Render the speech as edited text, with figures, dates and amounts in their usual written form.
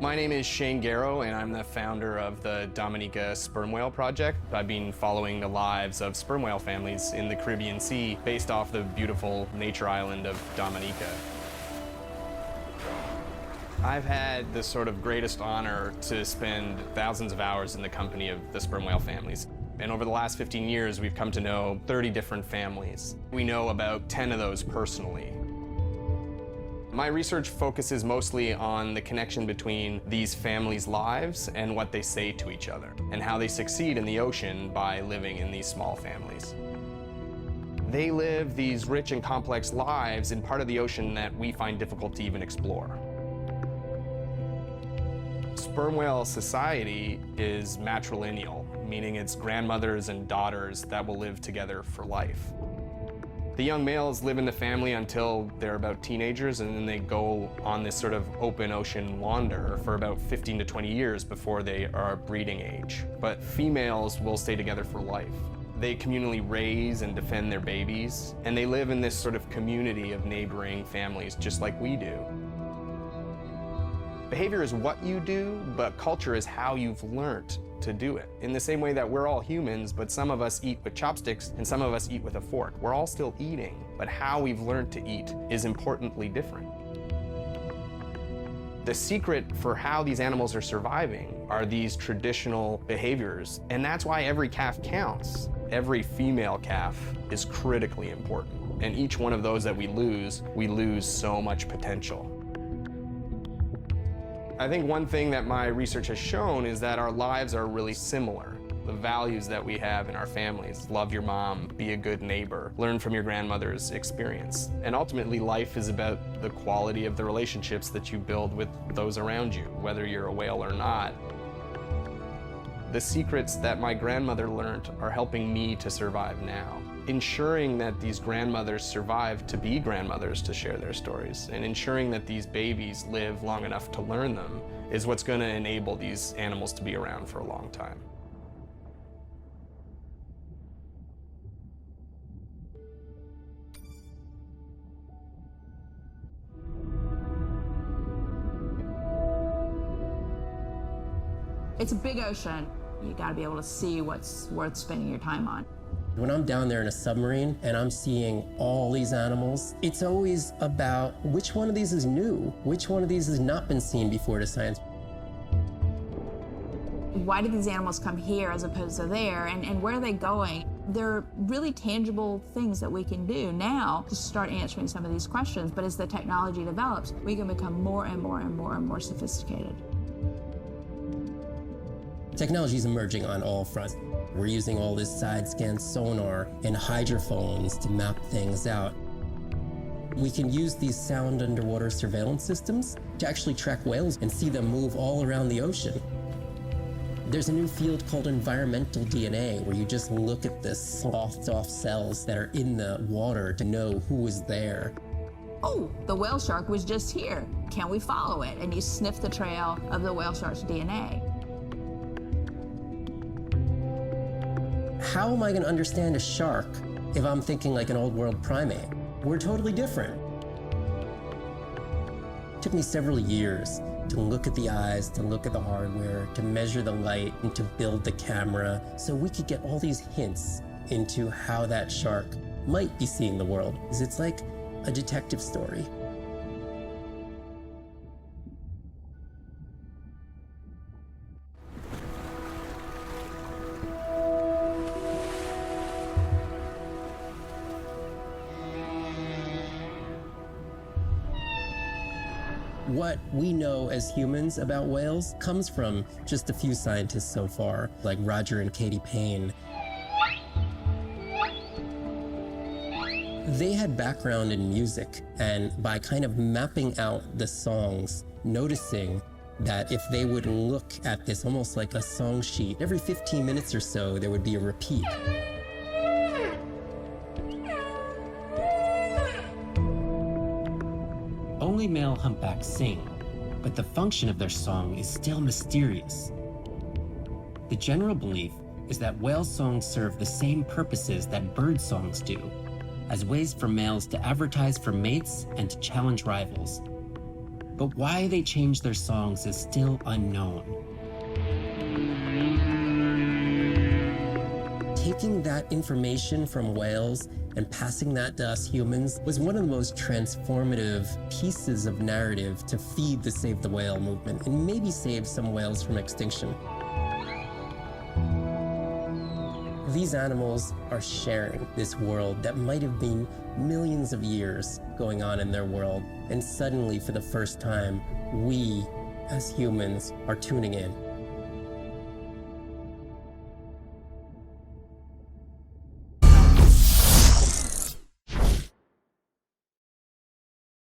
My name is Shane Garrow, and I'm the founder of the Dominica Sperm Whale Project. I've been following the lives of sperm whale families in the Caribbean Sea based off the beautiful nature island of Dominica. I've had the sort of greatest honor to spend thousands of hours in the company of the sperm whale families. And over the last 15 years, we've come to know 30 different families. We know about 10 of those personally. My research focuses mostly on the connection between these families' lives and what they say to each other, and how they succeed in the ocean by living in these small families. They live these rich and complex lives in part of the ocean that we find difficult to even explore. Sperm whale society is matrilineal, meaning it's grandmothers and daughters that will live together for life. The young males live in the family until they're about teenagers, and then they go on this sort of open ocean wander for about 15 to 20 years before they are breeding age. But females will stay together for life. They communally raise and defend their babies, and they live in this sort of community of neighboring families just like we do. Behavior is what you do, but culture is how you've learned to do it. In the same way that we're all humans, but some of us eat with chopsticks and some of us eat with a fork. We're all still eating, but how we've learned to eat is importantly different. The secret for how these animals are surviving are these traditional behaviors, and that's why every calf counts. Every female calf is critically important, and each one of those that we lose so much potential. I think one thing that my research has shown is that our lives are really similar. The values that we have in our families, love your mom, be a good neighbor, learn from your grandmother's experience. And ultimately, life is about the quality of the relationships that you build with those around you, whether you're a whale or not. The secrets that my grandmother learned are helping me to survive now. Ensuring that these grandmothers survive to be grandmothers to share their stories, and ensuring that these babies live long enough to learn them is what's going to enable these animals to be around for a long time. It's a big ocean. You gotta be able to see what's worth spending your time on. When I'm down there in a submarine and I'm seeing all these animals, it's always about which one of these is new, which one of these has not been seen before to science. Why did these animals come here as opposed to there, and where are they going? There are really tangible things that we can do now to start answering some of these questions, but as the technology develops, we can become more and more and more and more sophisticated. Technology is emerging on all fronts. We're using all this side-scan sonar and hydrophones to map things out. We can use these sound underwater surveillance systems to actually track whales and see them move all around the ocean. There's a new field called environmental DNA, where you just look at the soft cells that are in the water to know who is there. Oh, the whale shark was just here. Can we follow it? And you sniff the trail of the whale shark's DNA. How am I going to understand a shark if I'm thinking like an old world primate? We're totally different. It took me several years to look at the eyes, to look at the hardware, to measure the light, and to build the camera so we could get all these hints into how that shark might be seeing the world. Because it's like a detective story. What we know as humans about whales comes from just a few scientists so far, like Roger and Katie Payne. They had background in music, and by kind of mapping out the songs, noticing that if they would look at this almost like a song sheet, every 15 minutes or so, there would be a repeat. Only male humpbacks sing, but the function of their song is still mysterious. The general belief is that whale songs serve the same purposes that bird songs do, as ways for males to advertise for mates and to challenge rivals. But why they changed their songs is still unknown. Taking that information from whales and passing that to us humans was one of the most transformative pieces of narrative to feed the Save the Whale movement and maybe save some whales from extinction. These animals are sharing this world that might have been millions of years going on in their world, and suddenly, for the first time, we, as humans, are tuning in.